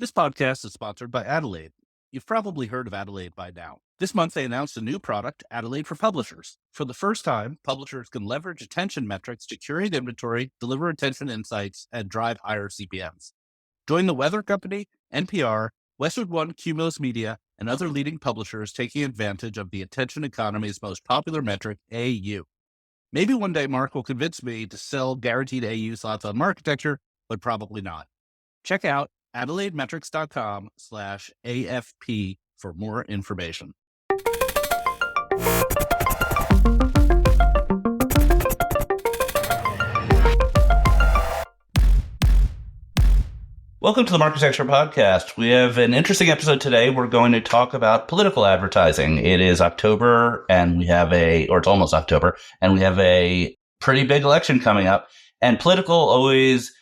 This podcast is sponsored by Adelaide. You've probably heard of Adelaide by now. This month, they announced a new product, Adelaide for Publishers. For the first time, publishers can leverage attention metrics to curate inventory, deliver attention insights, and drive higher CPMs. Join the Weather Company, NPR, Westwood One, Cumulus Media, and other leading publishers taking advantage of the attention economy's most popular metric, AU. Maybe one day Mark will convince me to sell guaranteed AU slots on Marketecture, but probably not. Check out adelaidemetrics.com/AFP for more information. Welcome to the Marketecture Podcast. We have an interesting episode today. We're going to talk about political advertising. It is October and it's almost October, and we have a pretty big election coming up. And political always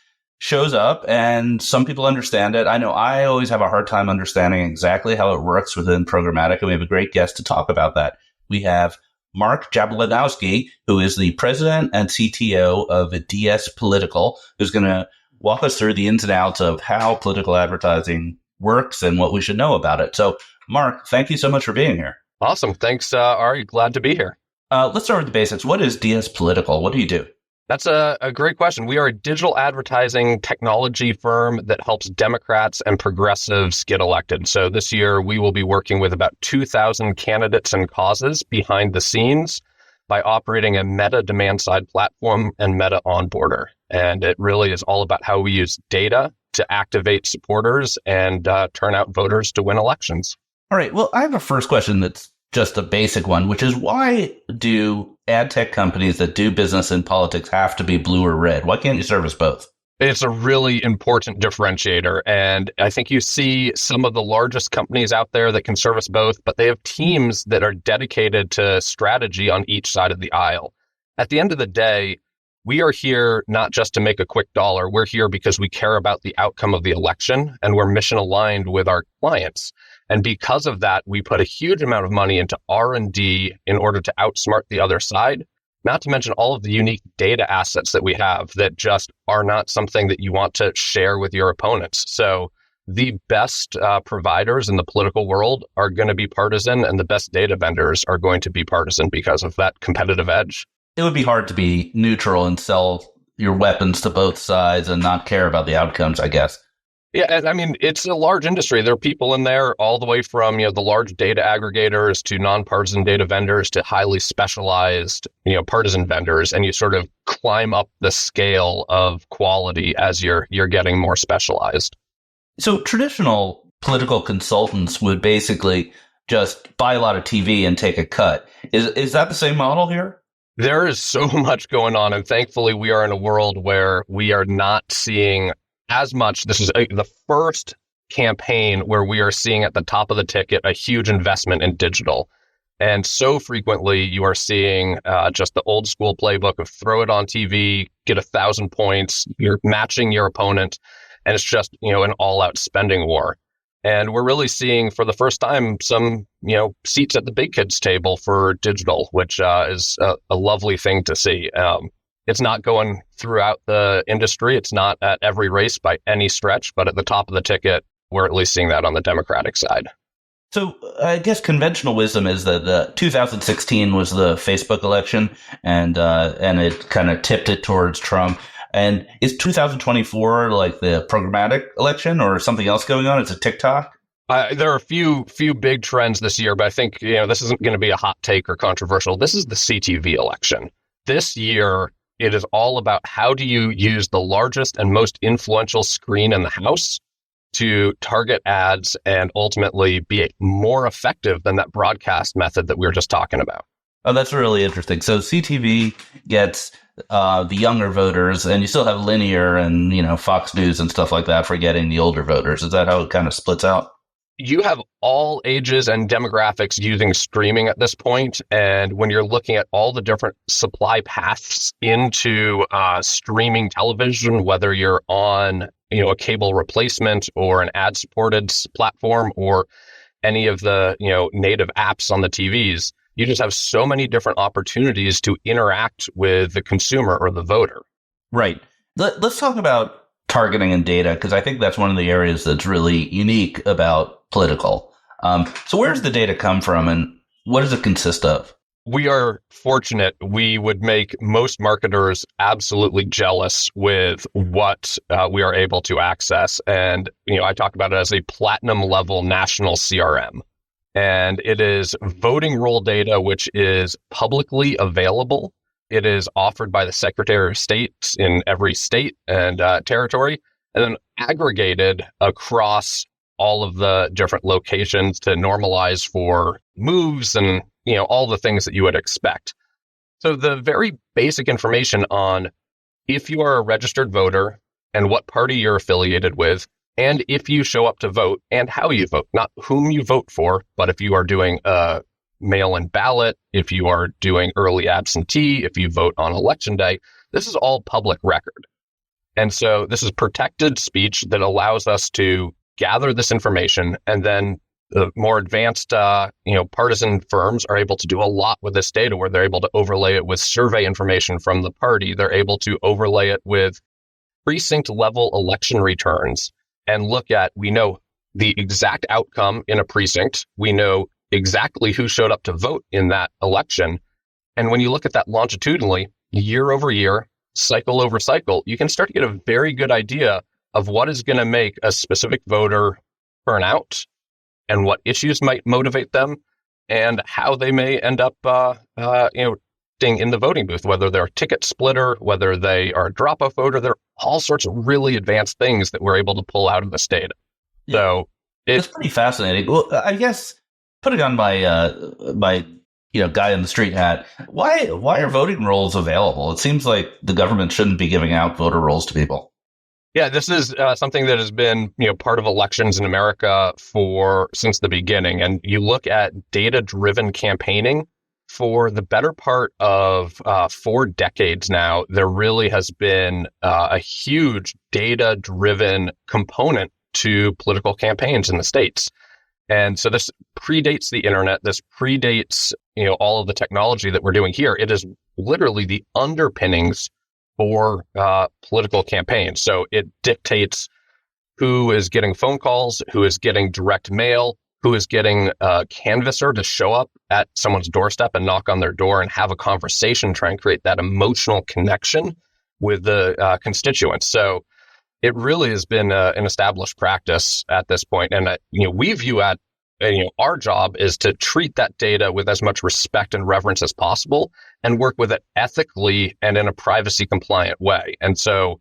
shows up, and some people understand it. I know I always have a hard time understanding exactly how it works within programmatic, and we have a great guest to talk about that. We have Mark Jablonowski, who is the president and CTO of DS Political, who's going to walk us through the ins and outs of how political advertising works and what we should know about it. So, Mark, thank you so much for being here. Awesome. Thanks, Ari. Glad to be here. Let's start with the basics. What is DS Political? What do you do? That's a great question. We are a digital advertising technology firm that helps Democrats and progressives get elected. So this year, we will be working with about 2,000 candidates and causes behind the scenes by operating a Meta demand-side platform and Meta onboarder. And it really is all about how we use data to activate supporters and turn out voters to win elections. All right. Well, I have a first question that's just a basic one, which is why do ad tech companies that do business in politics have to be blue or red? Why can't you service both? It's a really important differentiator. And I think you see some of the largest companies out there that can service both, but they have teams that are dedicated to strategy on each side of the aisle. At the end of the day, we are here not just to make a quick dollar. We're here because we care about the outcome of the election, and we're mission aligned with our clients. And because of that, we put a huge amount of money into R&D in order to outsmart the other side, not to mention all of the unique data assets that we have that just are not something that you want to share with your opponents. So the best providers in the political world are going to be partisan, and the best data vendors are going to be partisan because of that competitive edge. It would be hard to be neutral and sell your weapons to both sides and not care about the outcomes, I guess. Yeah, I mean, it's a large industry. There are people in there all the way from, the large data aggregators to nonpartisan data vendors to highly specialized, partisan vendors. And you sort of climb up the scale of quality as you're getting more specialized. So traditional political consultants would basically just buy a lot of TV and take a cut. Is that the same model here? There is so much going on. And thankfully, we are in a world where we are not seeing as much. This is the first campaign where we are seeing at the top of the ticket a huge investment in digital. And so frequently you are seeing just the old school playbook of throw it on TV, get 1,000 points, you're matching your opponent, and it's just, an all out spending war. And we're really seeing for the first time some, seats at the big kids table for digital, which is a lovely thing to see. It's not going throughout the industry. It's not at every race by any stretch, but at the top of the ticket, we're at least seeing that on the Democratic side. So I guess conventional wisdom is that the 2016 was the Facebook election, and it kind of tipped it towards Trump. And is 2024 like the programmatic election or something else going on? It's a TikTok? There are a few big trends this year, but I think this isn't going to be a hot take or controversial. This is the CTV election. This year, it is all about how do you use the largest and most influential screen in the house to target ads and ultimately be more effective than that broadcast method that we were just talking about. Oh, that's really interesting. So CTV gets the younger voters, and you still have linear and, Fox News and stuff like that for getting the older voters. Is that how it kind of splits out? You have all ages and demographics using streaming at this point. And when you're looking at all the different supply paths into streaming television, whether you're on, a cable replacement or an ad-supported platform or any of the, native apps on the TVs, you just have so many different opportunities to interact with the consumer or the voter. Right. Let's talk about targeting and data, because I think that's one of the areas that's really unique about political. So where does the data come from, and what does it consist of? We are fortunate. We would make most marketers absolutely jealous with what we are able to access. And, I talk about it as a platinum level national CRM. And it is voting roll data, which is publicly available. It is offered by the Secretary of State in every state and territory, and then aggregated across all of the different locations to normalize for moves and all the things that you would expect. So the very basic information on if you are a registered voter and what party you're affiliated with, and if you show up to vote and how you vote, not whom you vote for, but if you are doing a mail-in ballot, if you are doing early absentee, if you vote on election day, this is all public record. And so this is protected speech that allows us to gather this information, and then the more advanced, partisan firms are able to do a lot with this data, where they're able to overlay it with survey information from the party. They're able to overlay it with precinct level election returns and look at, we know the exact outcome in a precinct. We know exactly who showed up to vote in that election. And when you look at that longitudinally, year over year, cycle over cycle, you can start to get a very good idea of what is going to make a specific voter turn out, and what issues might motivate them, and how they may end up, in the voting booth, whether they're a ticket splitter, whether they are a drop-off voter. There are all sorts of really advanced things that we're able to pull out of this data. Yeah. So it's pretty fascinating. Well, I guess putting on my guy in the street hat, why are voting rolls available? It seems like the government shouldn't be giving out voter rolls to people. Yeah, this is something that has been, part of elections in America since the beginning. And you look at data-driven campaigning for the better part of 4 decades now. There really has been a huge data-driven component to political campaigns in the states. And so this predates the internet. This predates, all of the technology that we're doing here. It is literally the underpinnings for political campaigns. So it dictates who is getting phone calls, who is getting direct mail, who is getting a canvasser to show up at someone's doorstep and knock on their door and have a conversation, try and create that emotional connection with the constituents. So it really has been an established practice at this point. And, we view our job is to treat that data with as much respect and reverence as possible and work with it ethically and in a privacy compliant way. And so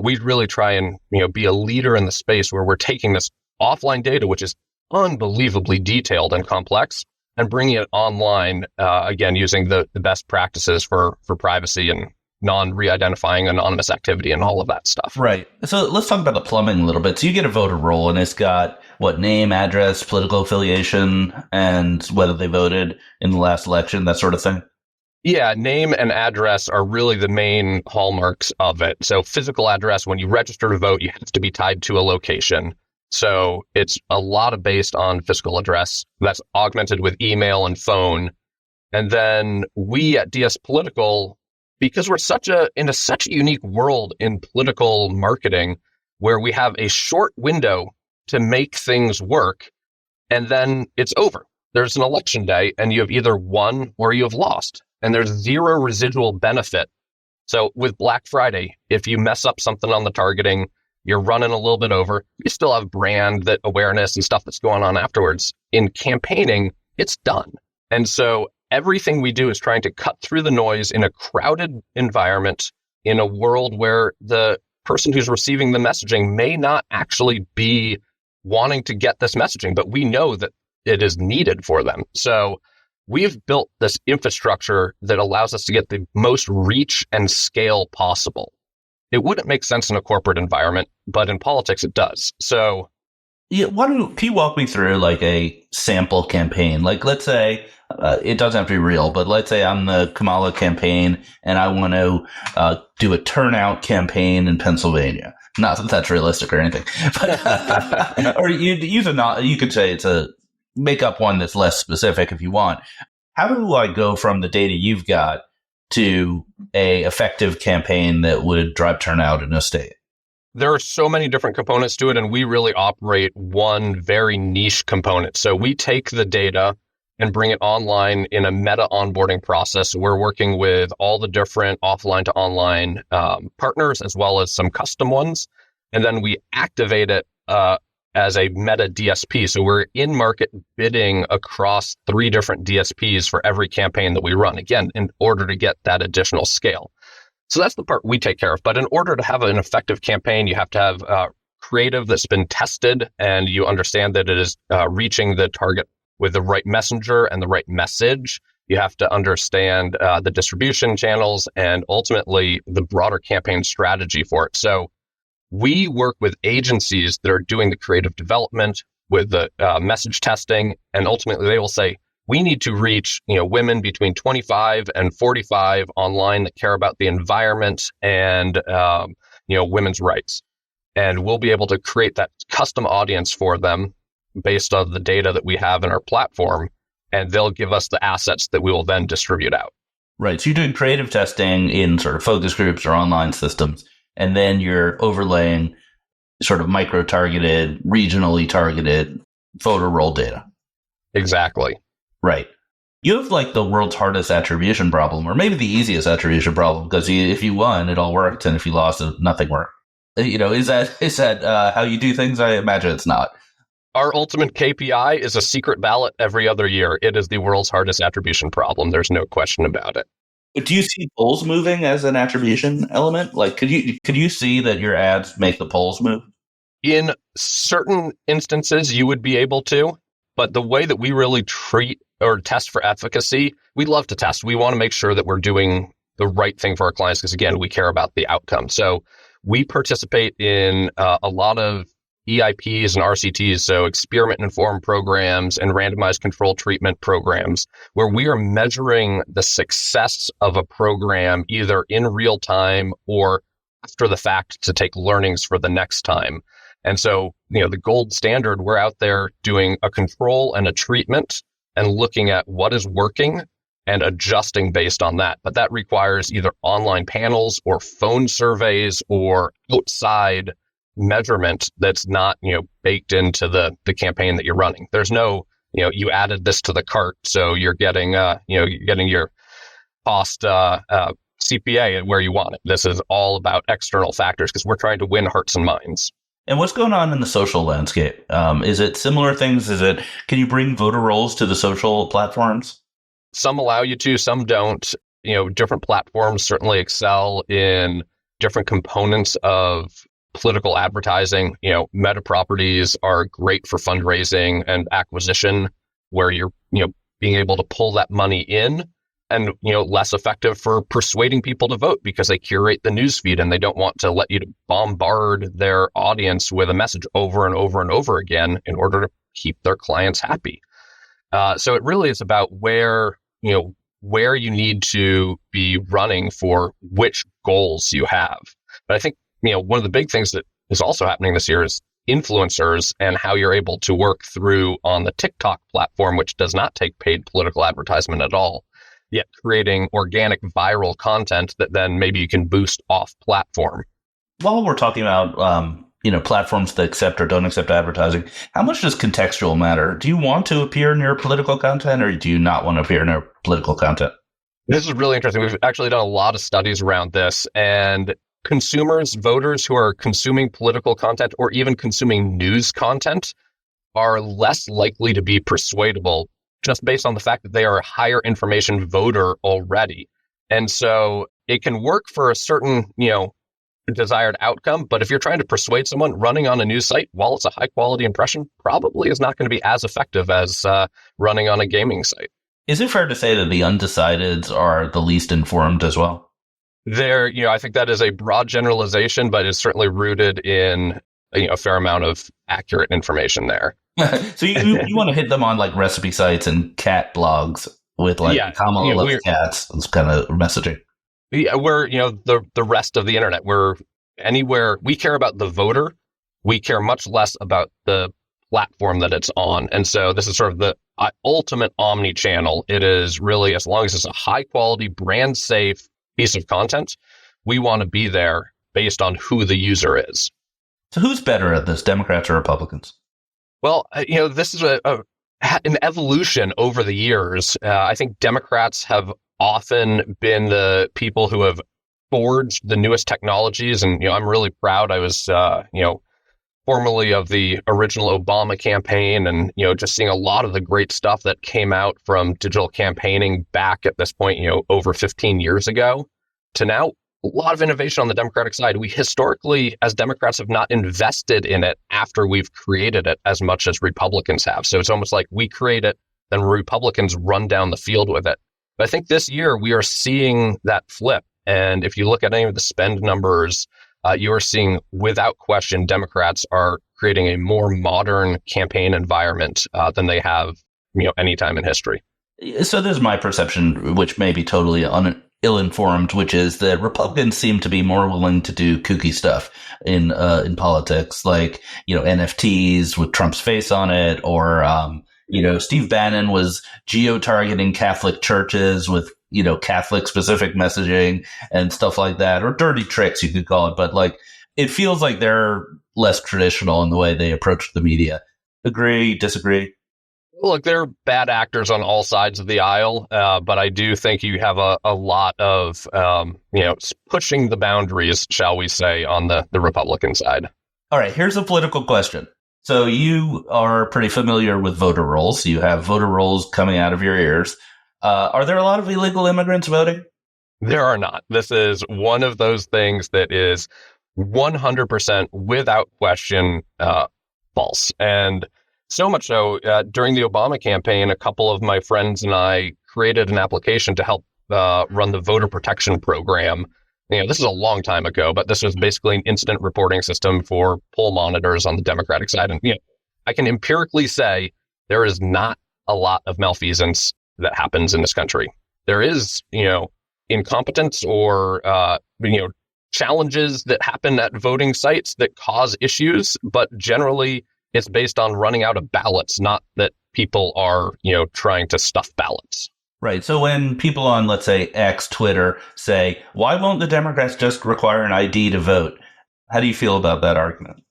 we really try and, be a leader in the space where we're taking this offline data, which is unbelievably detailed and complex, and bringing it online, again, using the best practices for privacy and non-re-identifying anonymous activity and all of that stuff. Right. So let's talk about the plumbing a little bit. So you get a voter roll, and it's got name, address, political affiliation, and whether they voted in the last election, that sort of thing. Yeah, name and address are really the main hallmarks of it. So physical address, when you register to vote, you have to be tied to a location. So it's a lot of based on physical address that's augmented with email and phone. And then we at DS Political, because we're in such a unique world in political marketing, where we have a short window to make things work, and then it's over. There's an election day, and you have either won or you have lost, and there's zero residual benefit. So with Black Friday, if you mess up something on the targeting, you're running a little bit over, you still have brand awareness and stuff that's going on afterwards. In campaigning, it's done. And so everything we do is trying to cut through the noise in a crowded environment, in a world where the person who's receiving the messaging may not actually be wanting to get this messaging, but we know that it is needed for them. So we've built this infrastructure that allows us to get the most reach and scale possible. It wouldn't make sense in a corporate environment, but in politics it does. So yeah, can you walk me through a sample campaign? Let's say it doesn't have to be real, but let's say I'm the Kamala campaign and I want to do a turnout campaign in Pennsylvania. Not that that's realistic or anything, but or you could say make up one that's less specific if you want. How do I go from the data you've got to a effective campaign that would drive turnout in a state? There are so many different components to it, and we really operate one very niche component. So we take the data and bring it online in a meta onboarding process. We're working with all the different offline to online partners, as well as some custom ones. And then we activate it as a meta DSP. So we're in market bidding across 3 different DSPs for every campaign that we run, again, in order to get that additional scale. So that's the part we take care of. But in order to have an effective campaign, you have to have creative that's been tested, and you understand that it is reaching the target with the right messenger and the right message. You have to understand the distribution channels and ultimately the broader campaign strategy for it. So we work with agencies that are doing the creative development with the message testing, and ultimately they will say, we need to reach, women between 25 and 45 online that care about the environment and, women's rights. And we'll be able to create that custom audience for them based on the data that we have in our platform, and they'll give us the assets that we will then distribute out. Right. So you're doing creative testing in sort of focus groups or online systems, and then you're overlaying sort of micro-targeted, regionally targeted photo roll data. Exactly. Right. You have like the world's hardest attribution problem, or maybe the easiest attribution problem, because if you won, it all worked, and if you lost, nothing worked. Is that how you do things? I imagine it's not. Our ultimate KPI is a secret ballot every other year. It is the world's hardest attribution problem. There's no question about it. Do you see polls moving as an attribution element? Like, could you see that your ads make the polls move? In certain instances, you would be able to, but the way that we really treat or test for efficacy, we love to test. We want to make sure that we're doing the right thing for our clients because, again, we care about the outcome. So we participate in a lot of EIPs and RCTs, so experiment-informed programs and randomized control treatment programs, where we are measuring the success of a program either in real time or after the fact to take learnings for the next time. And so, the gold standard, we're out there doing a control and a treatment and looking at what is working and adjusting based on that. But that requires either online panels or phone surveys or outside measurement that's not, baked into the campaign that you're running. There's no, you added this to the cart, so you're getting, your cost CPA where you want it. This is all about external factors because we're trying to win hearts and minds. And what's going on in the social landscape? Is it similar things? Can you bring voter rolls to the social platforms? Some allow you to, some don't. Different platforms certainly excel in different components of political advertising. Meta properties are great for fundraising and acquisition, where you're, being able to pull that money in, and, less effective for persuading people to vote because they curate the newsfeed and they don't want to let you to bombard their audience with a message over and over and over again in order to keep their clients happy. So it really is about where you need to be running for which goals you have. But I think, one of the big things that is also happening this year is influencers and how you're able to work through on the TikTok platform, which does not take paid political advertisement at all, yet creating organic viral content that then maybe you can boost off platform. While we're talking about, platforms that accept or don't accept advertising, how much does contextual matter? Do you want to appear in your political content, or do you not want to appear in your political content? This is really interesting. We've actually done a lot of studies around this, and consumers, voters who are consuming political content or even consuming news content are less likely to be persuadable just based on the fact that they are a higher information voter already. And so it can work for a certain, desired outcome. But if you're trying to persuade someone, running on a news site, while it's a high quality impression, probably is not going to be as effective as running on a gaming site. Is it fair to say that the undecideds are the least informed as well? I think that is a broad generalization, but it's certainly rooted in a fair amount of accurate information there. So you want to hit them on like recipe sites and cat blogs with Kamala loves cats. This kind of messaging. Yeah, we're the rest of the internet. We're anywhere. We care about the voter. We care much less about the platform that it's on. And so this is sort of the ultimate omni-channel. It is really, as long as it's a high quality, brand safe piece of content, we want to be there based on who the user is. So who's better at this, Democrats or Republicans? Well, this is an evolution over the years. I think Democrats have often been the people who have forged the newest technologies. And, I'm really proud. I was, formerly of the original Obama campaign, and, just seeing a lot of the great stuff that came out from digital campaigning back at this point, over 15 years ago to now. A lot of innovation on the Democratic side. We historically, as Democrats, have not invested in it after we've created it as much as Republicans have. So it's almost like we create it, then Republicans run down the field with it. But I think this year we are seeing that flip. And if you look at any of the spend numbers, you are seeing, without question, Democrats are creating a more modern campaign environment than they have, any time in history. So there's my perception, which may be totally ill-informed, which is that Republicans seem to be more willing to do kooky stuff in politics, like, NFTs with Trump's face on it, or, Steve Bannon was geo-targeting Catholic churches with, Catholic specific messaging and stuff like that, or dirty tricks, you could call it. But it feels like they're less traditional in the way they approach the media. Agree, disagree? Look, there are bad actors on all sides of the aisle, but I do think you have a lot of, pushing the boundaries, shall we say, on the Republican side. All right, here's a political question. So you are pretty familiar with voter rolls. You have voter rolls coming out of your ears. Are there a lot of illegal immigrants voting? There are not. This is one of those things that is 100% without question false. And so much so, during the Obama campaign, a couple of my friends and I created an application to help run the voter protection program. This is a long time ago, but this was basically an incident reporting system for poll monitors on the Democratic side. And I can empirically say there is not a lot of malfeasance that happens in this country. There is, incompetence or, challenges that happen at voting sites that cause issues, but generally it's based on running out of ballots, not that people are, trying to stuff ballots. Right. So when people on, let's say, X, Twitter say, why won't the Democrats just require an ID to vote? How do you feel about that argument?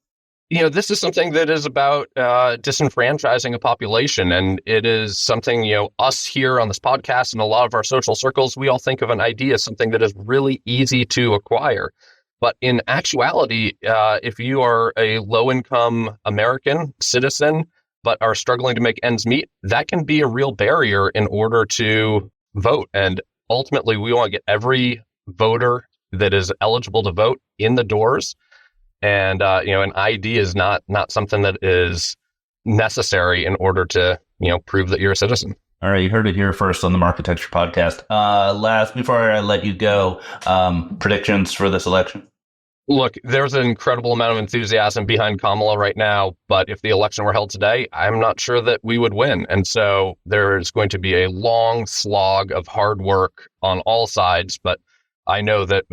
This is something that is about disenfranchising a population. And it is something, us here on this podcast and a lot of our social circles, we all think of an ID as something that is really easy to acquire. But in actuality, if you are a low-income American citizen, but are struggling to make ends meet, that can be a real barrier in order to vote. And ultimately, we want to get every voter that is eligible to vote in the doors. And, an ID is not something that is necessary in order to, prove that you're a citizen. All right, you heard it here first on the Marketecture podcast. Before I let you go, predictions for this election? Look, there's an incredible amount of enthusiasm behind Kamala right now, but if the election were held today, I'm not sure that we would win. And so there's going to be a long slog of hard work on all sides. But I know that,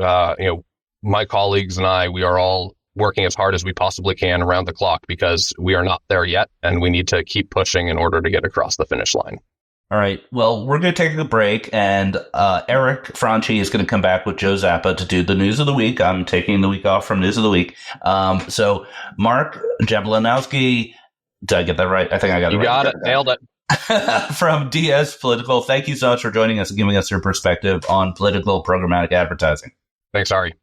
my colleagues and I, we are all working as hard as we possibly can around the clock because we are not there yet. And we need to keep pushing in order to get across the finish line. All right. Well, we're going to take a break, and Eric Franchi is going to come back with Joe Zappa to do the news of the week. I'm taking the week off from news of the week. So Mark Jablonowski, did I get that right? I think I got it right. You got it. Nailed it. From DS Political, thank you so much for joining us and giving us your perspective on political programmatic advertising. Thanks, Ari.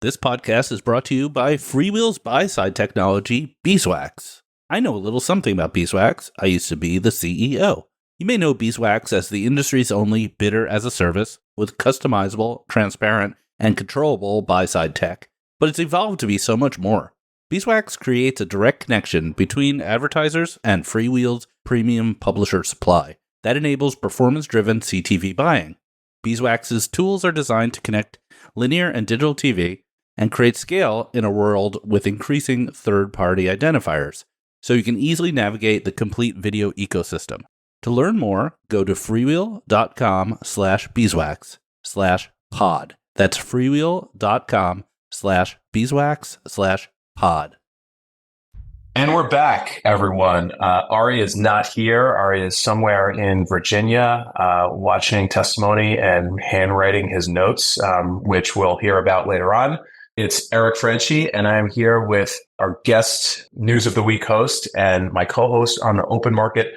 This podcast is brought to you by Freewheel's buy-side technology, Beeswax. I know a little something about Beeswax. I used to be the CEO. You may know Beeswax as the industry's only bidder-as-a-service with customizable, transparent, and controllable buy-side tech, but it's evolved to be so much more. Beeswax creates a direct connection between advertisers and Freewheel's premium publisher supply that enables performance-driven CTV buying. Beeswax's tools are designed to connect linear and digital TV and create scale in a world with increasing third-party identifiers, so you can easily navigate the complete video ecosystem. To learn more, go to freewheel.com/beeswax/pod. That's freewheel.com/beeswax/pod. And we're back, everyone. Ari is not here. Ari is somewhere in Virginia, watching testimony and handwriting his notes, which we'll hear about later on. It's Eric Frenchie, and I'm here with our guest News of the Week host and my co-host on the Open Market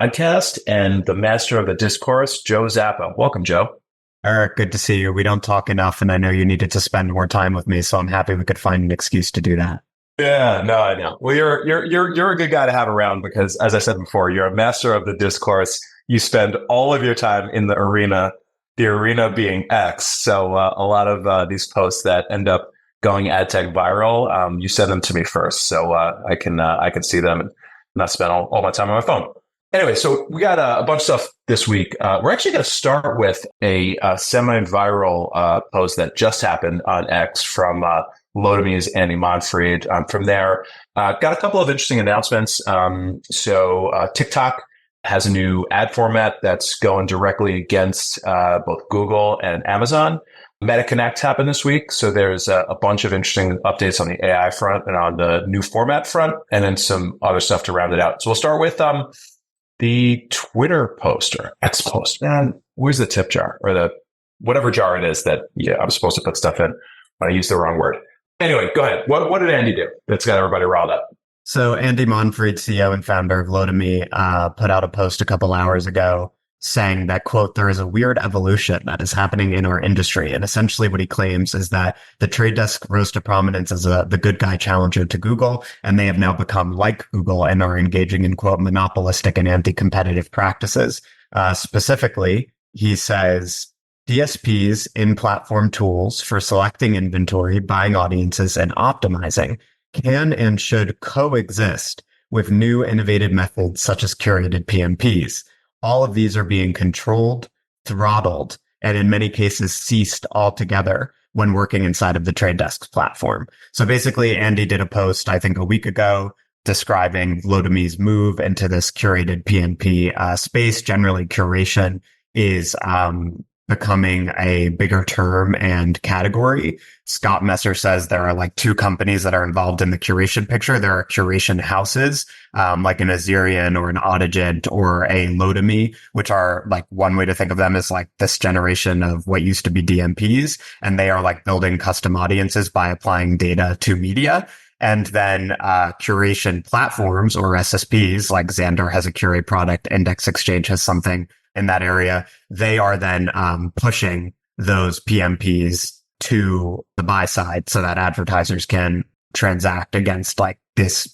podcast and the master of the discourse, Joe Zappa. Welcome, Joe. Eric, good to see you. We don't talk enough, and I know you needed to spend more time with me, so I'm happy we could find an excuse to do that. Yeah, no, I know. Well, you're a good guy to have around because, as I said before, you're a master of the discourse. You spend all of your time in the arena being X. So a lot of these posts that end up going ad tech viral, you send them to me first, so I can see them and not spend all my time on my phone. Anyway, so we got a bunch of stuff this week. We're actually going to start with a semi-viral post that just happened on X from Lodome's Andy Monfried. From there, got a couple of interesting announcements. So TikTok has a new ad format that's going directly against both Google and Amazon. MetaConnect happened this week, so there's a bunch of interesting updates on the AI front and on the new format front, and then some other stuff to round it out. So we'll start with the Twitter post or X post. Man, where's the tip jar or the whatever jar it is that I'm supposed to put stuff in when I use the wrong word? Anyway, go ahead. What did Andy do that's got everybody riled up? So Andy Monfried, CEO and founder of Lodome, put out a post a couple hours ago saying that, quote, there is a weird evolution that is happening in our industry. And essentially what he claims is that the Trade Desk rose to prominence as the good guy challenger to Google, and they have now become like Google and are engaging in, quote, monopolistic and anti-competitive practices. Specifically, he says, DSPs in-platform tools for selecting inventory, buying audiences, and optimizing can and should coexist with new innovative methods such as curated PMPs. All of these are being controlled, throttled, and in many cases ceased altogether when working inside of the Trade Desk platform. So basically, Andy did a post, I think a week ago, describing Lodome's move into this curated PMP space. Generally, curation is becoming a bigger term and category. Scott Messer says there are like two companies that are involved in the curation picture. There are curation houses, like an Azerion or an Audigent or a Lodome, which are like one way to think of them as like this generation of what used to be DMPs. And they are like building custom audiences by applying data to media. And then curation platforms or SSPs, like Xandr has a Curate product, Index Exchange has something in that area. They are then pushing those PMPs to the buy side so that advertisers can transact against like this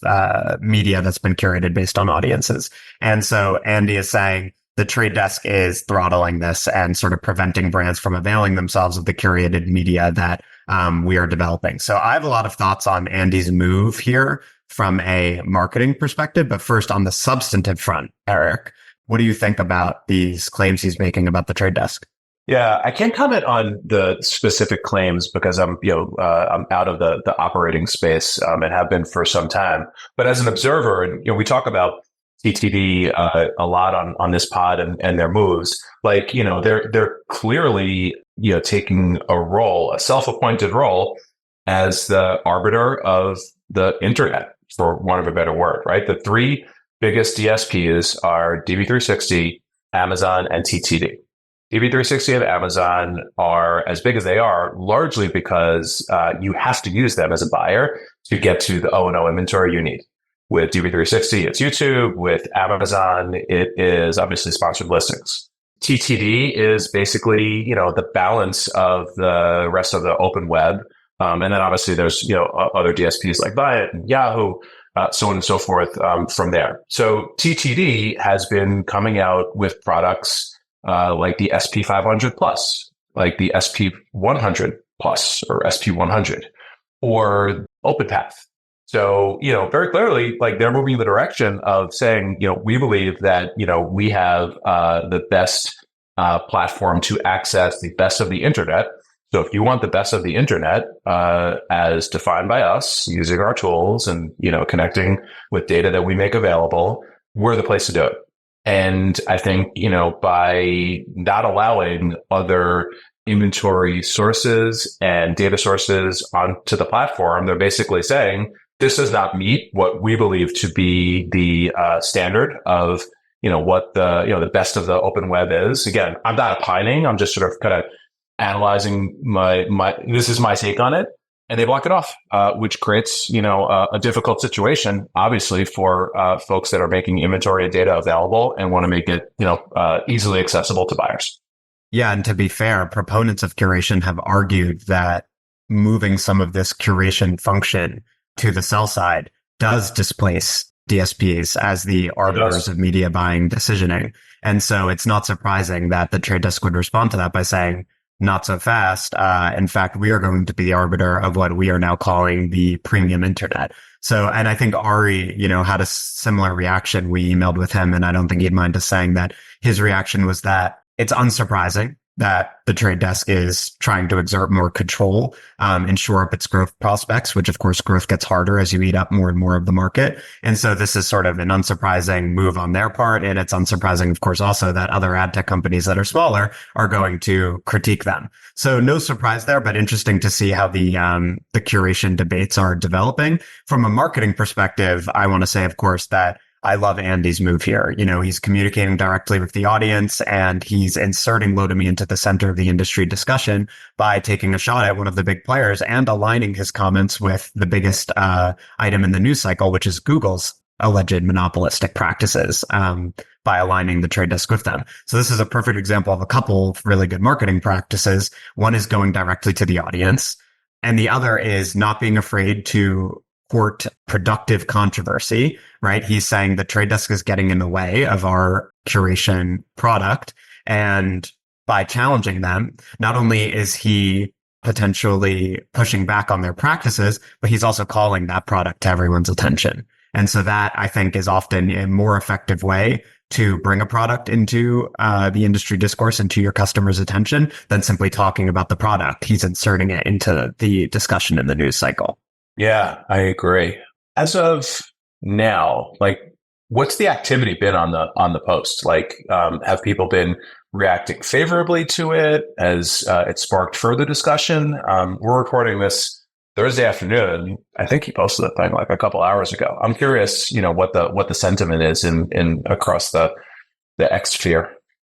media that's been curated based on audiences. And so Andy is saying the Trade Desk is throttling this and sort of preventing brands from availing themselves of the curated media that we are developing. So I have a lot of thoughts on Andy's move here from a marketing perspective, but first on the substantive front, Eric, what do you think about these claims he's making about the Trade Desk? Yeah, I can't comment on the specific claims because I'm out of the operating space and have been for some time. But as an observer, and we talk about TTD a lot on this pod and their moves. Like they're clearly taking a self-appointed role as the arbiter of the internet, for want of a better word. Right, the three biggest DSPs are DV360, Amazon, and TTD. DV360 and Amazon are as big as they are largely because you have to use them as a buyer to get to the O&O inventory you need. With DV360, it's YouTube. With Amazon, it is obviously sponsored listings. TTD is basically, the balance of the rest of the open web. And then obviously there's, other DSPs like Viant and Yahoo, so on and so forth from there. So TTD has been coming out with products like the SP500 Plus, like the SP100 Plus or SP100 or OpenPath. So, very clearly, like they're moving in the direction of saying, we believe that, we have the best platform to access the best of the internet. So if you want the best of the internet, as defined by us using our tools and, connecting with data that we make available, we're the place to do it. And I think, by not allowing other inventory sources and data sources onto the platform, they're basically saying this does not meet what we believe to be the standard of, what the best of the open web is. Again, I'm not opining. I'm just sort of kind of analyzing this is my take on it. and they block it off, which creates, a difficult situation, obviously, for folks that are making inventory and data available and want to make it, easily accessible to buyers. Yeah. And to be fair, proponents of curation have argued that moving some of this curation function to the sell side does displace DSPs as the arbiters of media buying decisioning. And so it's not surprising that the trade desk would respond to that by saying, not so fast. In fact, we are going to be the arbiter of what we are now calling the premium internet. So, and I think Ari, had a similar reaction. We emailed with him, and I don't think he'd mind us saying that his reaction was that it's unsurprising that the trade desk is trying to exert more control, and shore up its growth prospects, which of course growth gets harder as you eat up more and more of the market. And so this is sort of an unsurprising move on their part. And it's unsurprising, of course, also that other ad tech companies that are smaller are going to critique them. So no surprise there, but interesting to see how the curation debates are developing. From a marketing perspective, I want to say, of course, that I love Andy's move here. He's communicating directly with the audience, and he's inserting Lotame into the center of the industry discussion by taking a shot at one of the big players and aligning his comments with the biggest item in the news cycle, which is Google's alleged monopolistic practices, by aligning the trade desk with them. So this is a perfect example of a couple of really good marketing practices. One is going directly to the audience, and the other is not being afraid to court productive controversy, right? He's saying the trade desk is getting in the way of our curation product. And by challenging them, not only is he potentially pushing back on their practices, but he's also calling that product to everyone's attention. And so that, I think, is often a more effective way to bring a product into the industry discourse and to your customers' attention than simply talking about the product. He's inserting it into the discussion in the news cycle. Yeah, I agree. As of now, what's the activity been on the post? Have people been reacting favorably to it? Has it sparked further discussion? We're recording this Thursday afternoon. I think he posted the thing a couple hours ago. I'm curious, what the sentiment is in across the X sphere.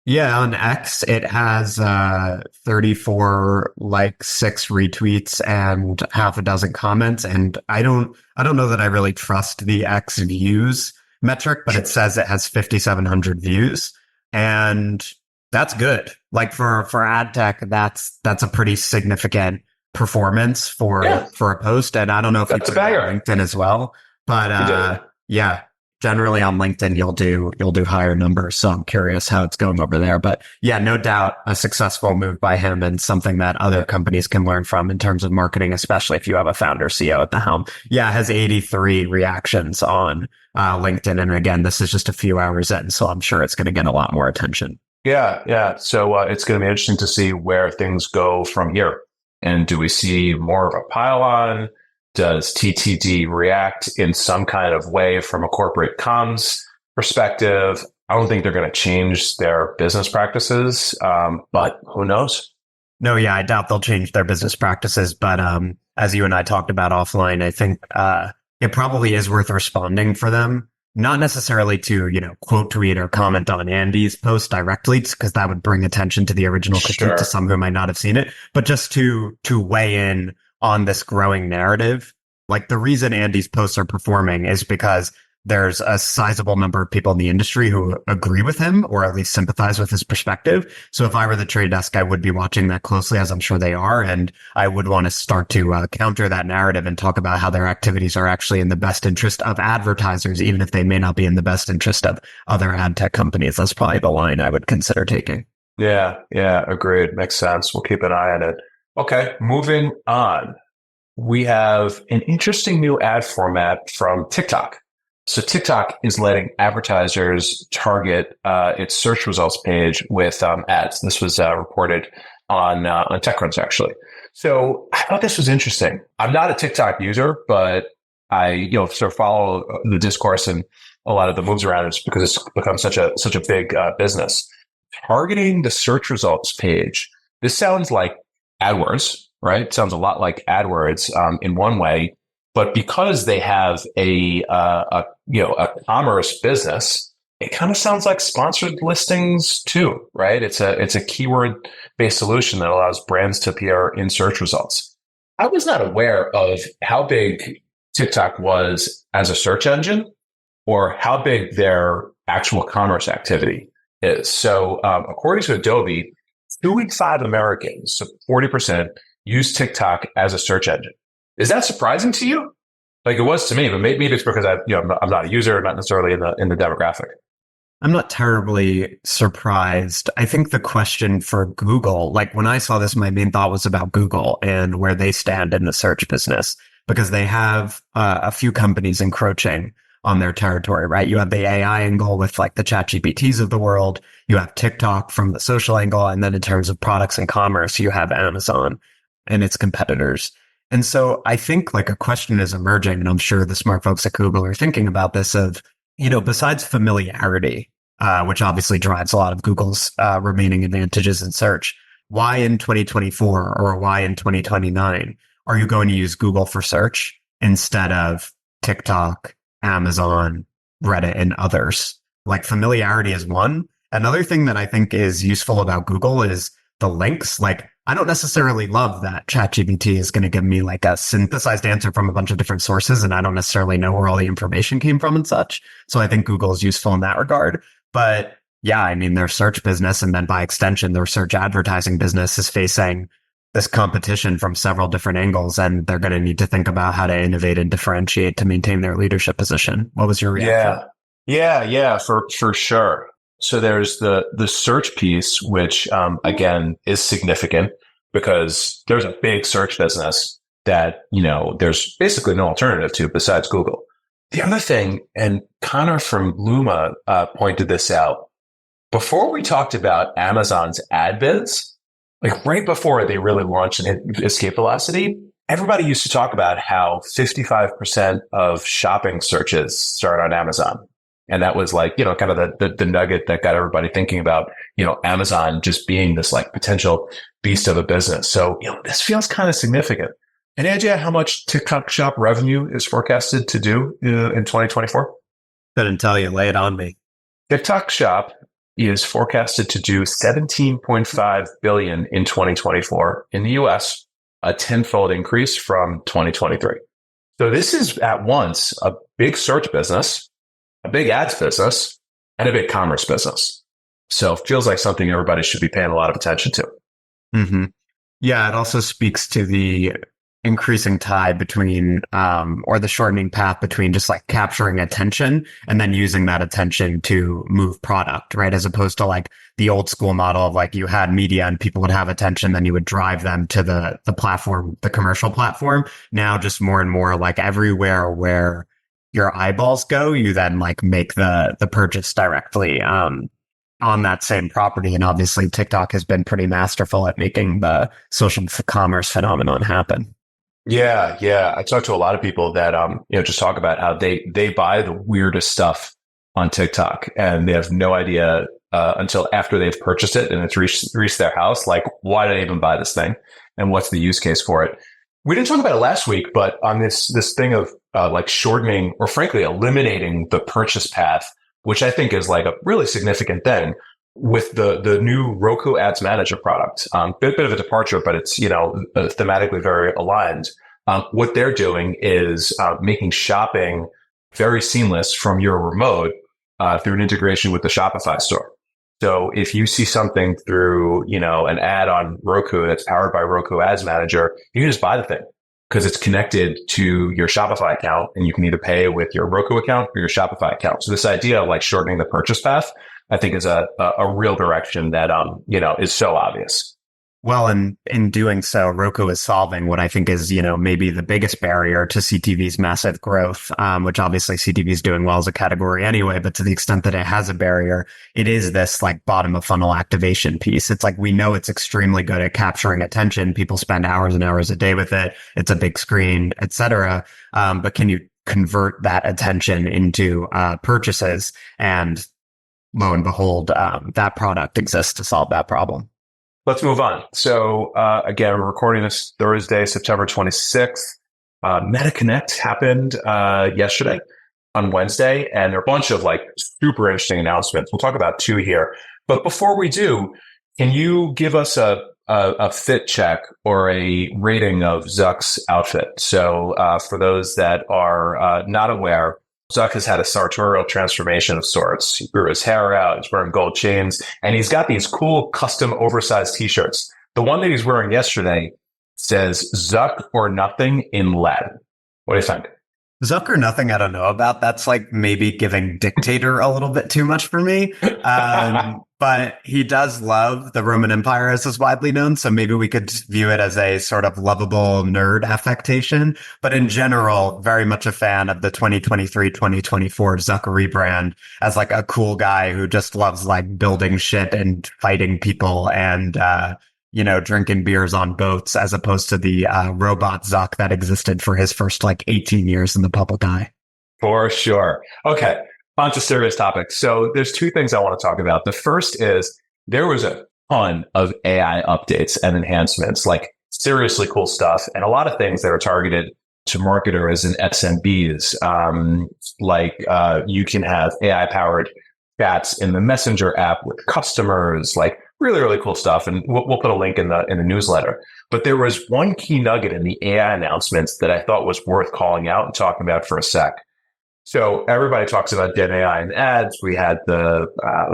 Yeah, on X, it has 34 likes, 6 retweets, and half a dozen comments. And I don't know that I really trust the X views metric, but it says it has 5,700 views, and that's good. For ad tech, that's a pretty significant performance for a post. And I don't know if it's on LinkedIn as well, but yeah. Generally on LinkedIn, you'll do higher numbers. So I'm curious how it's going over there. But yeah, no doubt a successful move by him and something that other companies can learn from in terms of marketing, especially if you have a founder CEO at the helm. Yeah, it has 83 reactions on LinkedIn. And again, this is just a few hours in, so I'm sure it's going to get a lot more attention. Yeah. So it's going to be interesting to see where things go from here. And do we see more of a pile on? Does TTD react in some kind of way from a corporate comms perspective? I don't think they're going to change their business practices, but who knows? No, yeah, I doubt they'll change their business practices. But as you and I talked about offline, I think it probably is worth responding for them. Not necessarily to, quote tweet or comment on Andy's post directly, because that would bring attention to the original critique to some who might not have seen it, but just to weigh in on this growing narrative. The reason Andy's posts are performing is because there's a sizable number of people in the industry who agree with him or at least sympathize with his perspective. So if I were the trade desk, I would be watching that closely, as I'm sure they are. And I would want to start to counter that narrative and talk about how their activities are actually in the best interest of advertisers, even if they may not be in the best interest of other ad tech companies. That's probably the line I would consider taking. Yeah, agreed. Makes sense. We'll keep an eye on it. Okay, moving on. We have an interesting new ad format from TikTok. So TikTok is letting advertisers target its search results page with ads. This was reported on TechCrunch, actually. So I thought this was interesting. I'm not a TikTok user, but I sort of follow the discourse and a lot of the moves around it because it's become such a big business. Targeting the search results page. This sounds like AdWords, right? It sounds a lot like AdWords in one way. But because they have a commerce business, it kind of sounds like sponsored listings too, right? It's a keyword based solution that allows brands to appear in search results. I was not aware of how big TikTok was as a search engine or how big their actual commerce activity is. So, according to Adobe, 2 in 5 Americans, so 40%, use TikTok as a search engine. Is that surprising to you? Like it was to me, but maybe it's because I'm not a user, not necessarily in the demographic. I'm not terribly surprised. I think the question for Google, like when I saw this, my main thought was about Google and where they stand in the search business, because they have a few companies encroaching on their territory, right? You have the AI angle with like the ChatGPTs of the world. You have TikTok from the social angle. And then in terms of products and commerce, you have Amazon and its competitors. And so I think like a question is emerging, and I'm sure the smart folks at Google are thinking about this of, besides familiarity, which obviously drives a lot of Google's remaining advantages in search, why in 2024 or why in 2029 are you going to use Google for search instead of TikTok, Amazon, Reddit, and others? Like familiarity is one. Another thing that I think is useful about Google is the links. Like I don't necessarily love that ChatGPT is going to give me like a synthesized answer from a bunch of different sources, and I don't necessarily know where all the information came from and such. So I think Google is useful in that regard. But yeah, I mean, their search business and then by extension, their search advertising business is facing this competition from several different angles, and they're going to need to think about how to innovate and differentiate to maintain their leadership position. What was your reaction? Yeah, for sure. So there's the search piece, which again is significant because there's a big search business that there's basically no alternative to besides Google. The other thing, and Connor from Luma pointed this out, before we talked about Amazon's ad bids, like right before they really launched an escape velocity, everybody used to talk about how 55% of shopping searches start on Amazon. And that was like, kind of the nugget that got everybody thinking about, Amazon just being this like potential beast of a business. So, this feels kind of significant. Any idea how much TikTok Shop revenue is forecasted to do in 2024? Couldn't tell you. Lay it on me. TikTok Shop is forecasted to do 17.5 billion in 2024 in the US, a tenfold increase from 2023. So this is at once a big search business, a big ads business, and a big commerce business. So it feels like something everybody should be paying a lot of attention to. Mm-hmm. Yeah, it also speaks to the increasing tide between, or the shortening path between just like capturing attention and then using that attention to move product, right? As opposed to like the old school model of like you had media and people would have attention, then you would drive them to the platform, the commercial platform. Now just more and more like everywhere where your eyeballs go, you then like make the purchase directly on that same property. And obviously TikTok has been pretty masterful at making the social commerce phenomenon happen. Yeah. I talk to a lot of people that just talk about how they buy the weirdest stuff on TikTok and they have no idea until after they've purchased it and it's reached their house, like why did I even buy this thing and what's the use case for it? We didn't talk about it last week, but on this thing of like shortening or frankly eliminating the purchase path, which I think is like a really significant thing with the new Roku Ads Manager product. Bit of a departure, but it's thematically very aligned. What they're doing is making shopping very seamless from your remote through an integration with the Shopify store. So if you see something through an ad on Roku that's powered by Roku Ads Manager, you can just buy the thing because it's connected to your Shopify account, and you can either pay with your Roku account or your Shopify account. So this idea of like shortening the purchase path, I think is a real direction that, is so obvious. Well, and in doing so, Roku is solving what I think is, maybe the biggest barrier to CTV's massive growth, which obviously CTV is doing well as a category anyway, but to the extent that it has a barrier, it is this like bottom of funnel activation piece. It's like, we know it's extremely good at capturing attention. People spend hours and hours a day with it. It's a big screen, et cetera. But can you convert that attention into purchases? And lo and behold, that product exists to solve that problem. Let's move on. So, again, we're recording this Thursday, September 26th. Meta Connect happened yesterday on Wednesday, and there are a bunch of like super interesting announcements. We'll talk about two here. But before we do, can you give us a a fit check or a rating of Zuck's outfit. So for those that are not aware, Zuck has had a sartorial transformation of sorts. He grew his hair out, he's wearing gold chains, and he's got these cool custom oversized t-shirts. The one that he's wearing yesterday says Zuck or nothing in Latin. What do you think? Zuck or nothing, I don't know about. That's like maybe giving dictator a little bit too much for me. But he does love the Roman Empire, as is widely known. So maybe we could view it as a sort of lovable nerd affectation. But in general, very much a fan of the 2023-2024 Zuck rebrand as like a cool guy who just loves like building shit and fighting people and, drinking beers on boats, as opposed to the robot Zuck that existed for his first like 18 years in the public eye. For sure. Okay. On to serious topics. So there's two things I want to talk about. The first is there was a ton of AI updates and enhancements, like seriously cool stuff, and a lot of things that are targeted to marketers and SMBs. You can have AI powered chats in the Messenger app with customers, like really, really cool stuff. And we'll put a link in the newsletter. But there was one key nugget in the AI announcements that I thought was worth calling out and talking about for a sec. So everybody talks about Gen AI and ads. We had the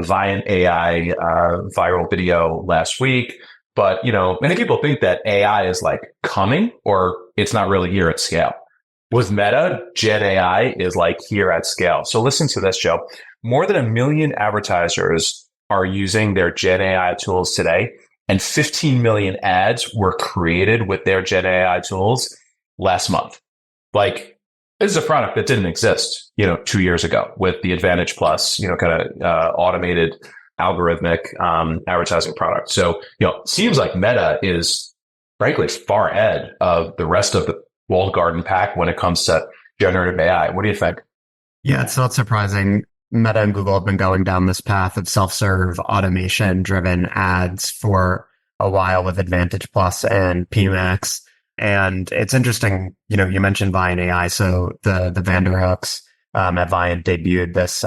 Viant AI viral video last week. But, many people think that AI is like coming or it's not really here at scale. With Meta, Gen AI is like here at scale. So listen to this, Joe. More than 1 million advertisers are using their Gen AI tools today, and 15 million ads were created with their Gen AI tools last month. Like, this is a product that didn't exist, 2 years ago with the Advantage Plus, automated algorithmic advertising product. So, seems like Meta is frankly far ahead of the rest of the walled garden pack when it comes to generative AI. What do you think? Yeah, it's not surprising. Meta and Google have been going down this path of self-serve automation-driven ads for a while with Advantage Plus and PMax. And it's interesting, you mentioned Viant AI. So the Vanderhooks at Viant debuted this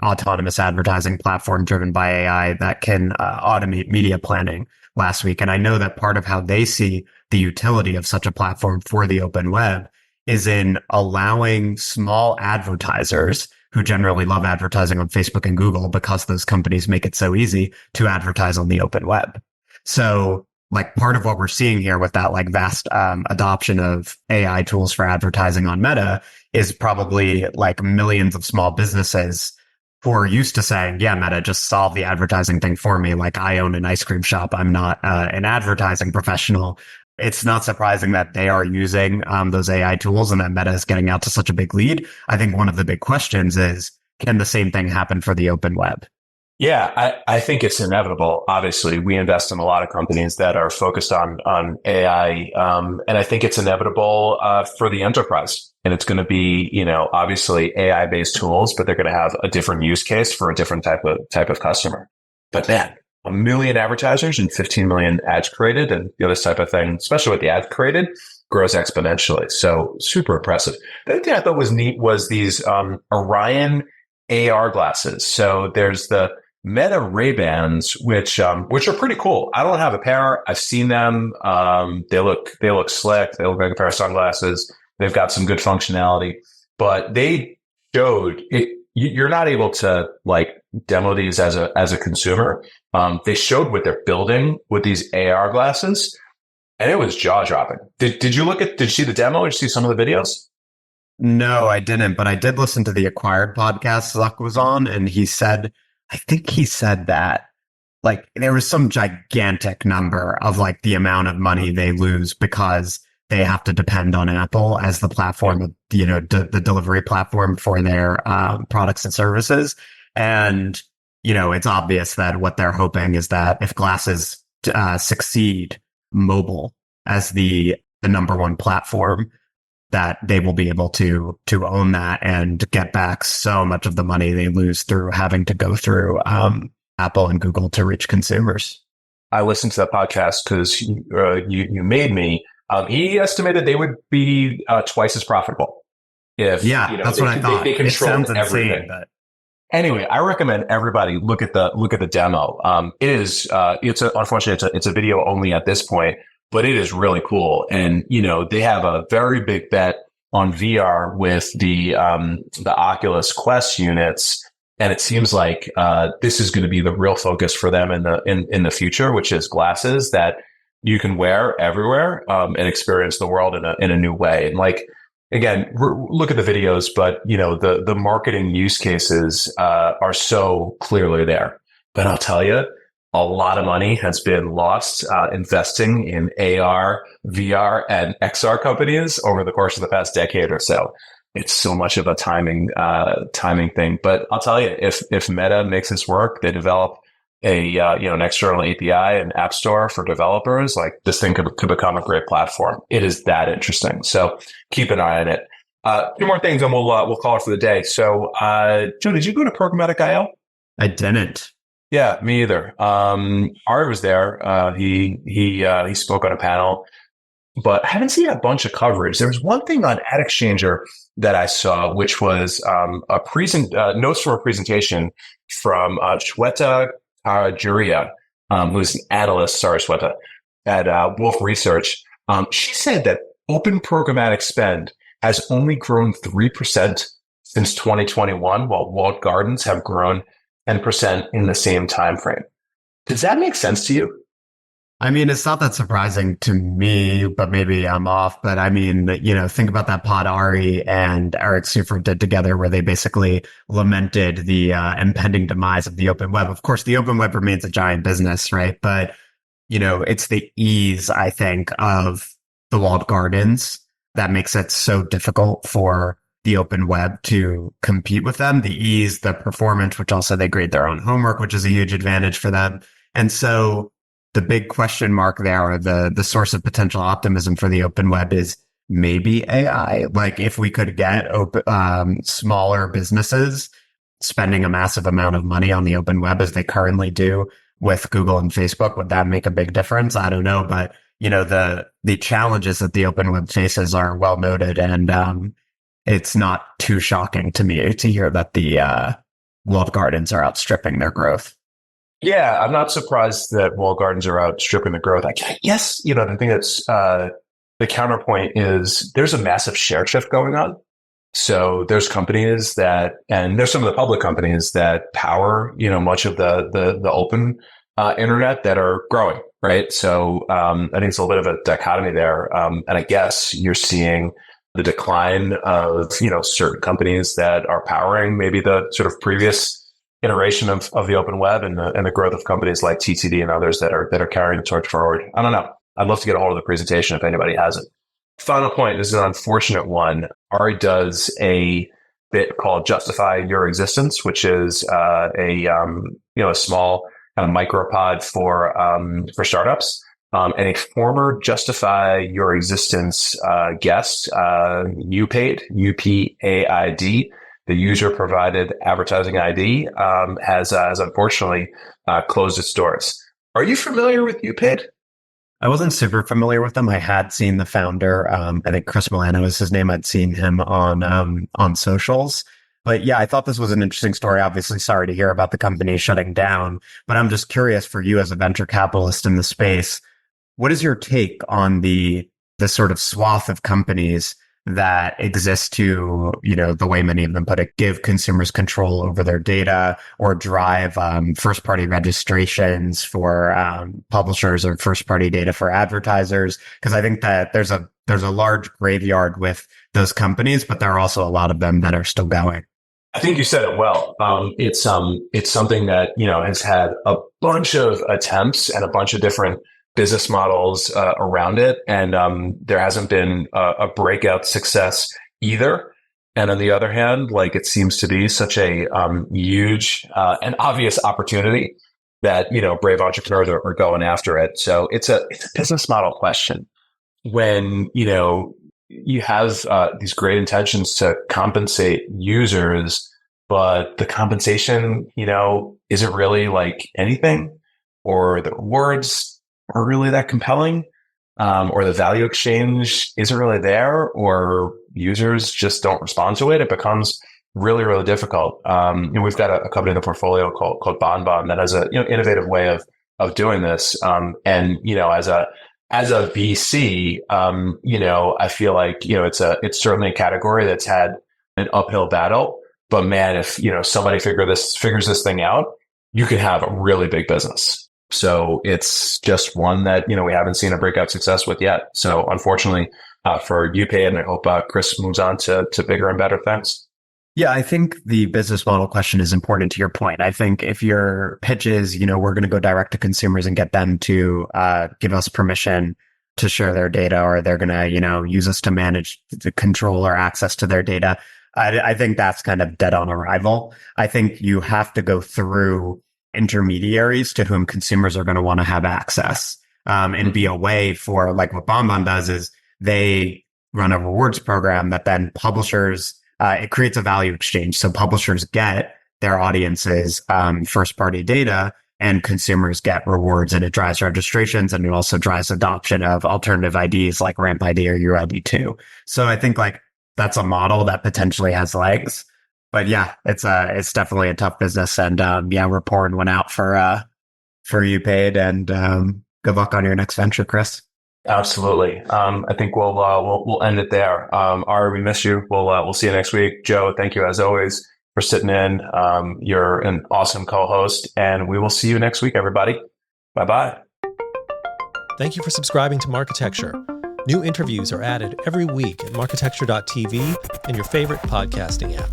autonomous advertising platform driven by AI that can automate media planning last week. And I know that part of how they see the utility of such a platform for the open web is in allowing small advertisers who generally love advertising on Facebook and Google because those companies make it so easy to advertise on the open web. So like part of what we're seeing here with that like vast adoption of AI tools for advertising on Meta is probably like millions of small businesses who are used to saying, yeah, Meta, just solve the advertising thing for me. Like I own an ice cream shop. I'm not an advertising professional. It's not surprising that they are using those AI tools and that Meta is getting out to such a big lead. I think one of the big questions is, can the same thing happen for the open web? Yeah, I think it's inevitable. Obviously, we invest in a lot of companies that are focused on AI. And I think it's inevitable for the enterprise. And it's going to be, obviously AI based tools, but they're going to have a different use case for a different type of customer. But man, 1 million advertisers and 15 million ads created and this type of thing, especially with the ads created, grows exponentially. So super impressive. The other thing I thought was neat was these Orion AR glasses. So there's the Meta Ray-Bans, which are pretty cool. I don't have a pair. I've seen them. They look slick. They look like a pair of sunglasses. They've got some good functionality, but they showed it. You're not able to like demo these as a consumer. They showed what they're building with these AR glasses, and it was jaw dropping. Did you see the demo? Did you see some of the videos? No, I didn't, but I did listen to the Acquired podcast Zuck was on, and I think he said that like there was some gigantic number of like the amount of money they lose because they have to depend on Apple as the platform, the delivery platform for their products and services. And, it's obvious that what they're hoping is that if glasses succeed mobile as the number one platform, that they will be able to own that and get back so much of the money they lose through having to go through Apple and Google to reach consumers. I listened to that podcast because you made me. He estimated they would be twice as profitable if that's what I thought. They control it sounds everything. insane, but Anyway, I recommend everybody look at the demo. Unfortunately, it's a video only at this point, but it is really cool. And, they have a very big bet on VR with the Oculus Quest units. And it seems like, this is going to be the real focus for them in the future, which is glasses that you can wear everywhere, and experience the world in a new way. And again, look at the videos, but the marketing use cases are so clearly there. But I'll tell you, a lot of money has been lost investing in AR, VR, and XR companies over the course of the past decade or so. It's so much of a timing thing. But I'll tell you, if Meta makes this work, they develop an external API and app store for developers, this thing could become a great platform. It is that interesting. So keep an eye on it. Two more things and we'll call it for the day. So, Joe, did you go to Programmatic IO? I didn't. Yeah, me either. Ari was there. He spoke on a panel, but I haven't seen a bunch of coverage. There was one thing on Ad Exchanger that I saw, which was notes from a presentation from Shweta Juria, who's an analyst, Shweta, at Wolf Research. She said that open programmatic spend has only grown 3% since 2021, while walled gardens have grown 10% in the same time frame. Does that make sense to you? I mean, it's not that surprising to me, but maybe I'm off. But I mean, think about that pod Ari and Eric Seifert did together, where they basically lamented the impending demise of the open web. Of course, the open web remains a giant business, right? But, it's the ease, I think, of the walled gardens that makes it so difficult for the open web to compete with them. The ease, the performance, which also they grade their own homework, which is a huge advantage for them. And so the big question mark there, or the source of potential optimism for the open web, is maybe AI. If we could get smaller businesses spending a massive amount of money on the open web as they currently do with Google and Facebook, would that make a big difference? I don't know. But, the challenges that the open web faces are well noted. And it's not too shocking to me to hear that the walled gardens are outstripping their growth. Yeah, I'm not surprised that walled gardens are outstripping the growth. I guess, the thing that's the counterpoint is there's a massive share shift going on. So there's companies and there's some of the public companies that power, much of the open internet that are growing, right? So I think it's a little bit of a dichotomy there. And I guess you're seeing the decline of, certain companies that are powering maybe the sort of previous iteration of the open web, and the growth of companies like TTD and others that are carrying the torch forward. I don't know. I'd love to get a hold of the presentation if anybody has it. Final point. This is an unfortunate one. Ari does a bit called Justify Your Existence, which is a small kind of micropod for startups. And a former Justify Your Existence guest, UPaid, UPAID, the user-provided advertising ID, has unfortunately closed its doors. Are you familiar with UPaid? I wasn't super familiar with them. I had seen the founder. I think Chris Milano is his name. I'd seen him on socials. But yeah, I thought this was an interesting story. Obviously, sorry to hear about the company shutting down. But I'm just curious, for you as a venture capitalist in the space, what is your take on the sort of swath of companies that exist to, the way many of them put it, give consumers control over their data, or drive first-party registrations for publishers, or first-party data for advertisers? Because I think that there's a large graveyard with those companies, but there are also a lot of them that are still going. I think you said it well. It's something that has had a bunch of attempts and a bunch of different business models around it, and there hasn't been a breakout success either. And on the other hand, it seems to be such a huge and obvious opportunity that brave entrepreneurs are going after it. So it's a business model question. When you have these great intentions to compensate users, but the compensation isn't really anything, or the rewards are really that compelling, or the value exchange isn't really there, or users just don't respond to it. It becomes really, really difficult. We've got a company in the portfolio called Bonbon that has a innovative way of doing this. And as a VC, I feel like it's certainly a category that's had an uphill battle. But man, if somebody figures this thing out, you could have a really big business. So it's just one that we haven't seen a breakout success with yet. So unfortunately for UPay, and I hope Chris moves on to bigger and better things. Yeah, I think the business model question is important to your point. I think if your pitch is, we're going to go direct to consumers and get them to give us permission to share their data, or they're going to, use us to manage, to control or access to their data, I think that's kind of dead on arrival. I think you have to go through intermediaries to whom consumers are going to want to have access, and be a way for, like what Bonbon does is they run a rewards program that then publishers, it creates a value exchange. So publishers get their audience's first party data, and consumers get rewards, and it drives registrations, and it also drives adoption of alternative IDs like Ramp ID or UID2. So I think that's a model that potentially has legs. But yeah, it's definitely a tough business, and we're pouring one out for UPaid, and good luck on your next venture, Chris. Absolutely. I think we'll end it there. Ari, we miss you. We'll see you next week. Joe, thank you as always for sitting in. You're an awesome co-host, and we will see you next week, everybody. Bye-bye. Thank you for subscribing to Marketecture. New interviews are added every week at marketecture.tv and your favorite podcasting app.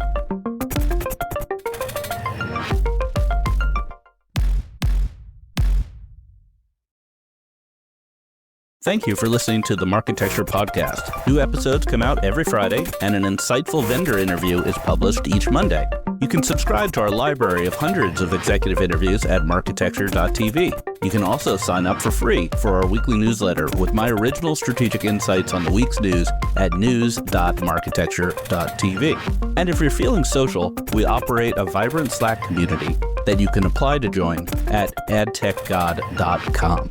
Thank you for listening to the Marketecture podcast. New episodes come out every Friday, and an insightful vendor interview is published each Monday. You can subscribe to our library of hundreds of executive interviews at marketecture.tv. You can also sign up for free for our weekly newsletter with my original strategic insights on the week's news at news.marketecture.tv. And if you're feeling social, we operate a vibrant Slack community that you can apply to join at adtechgod.com.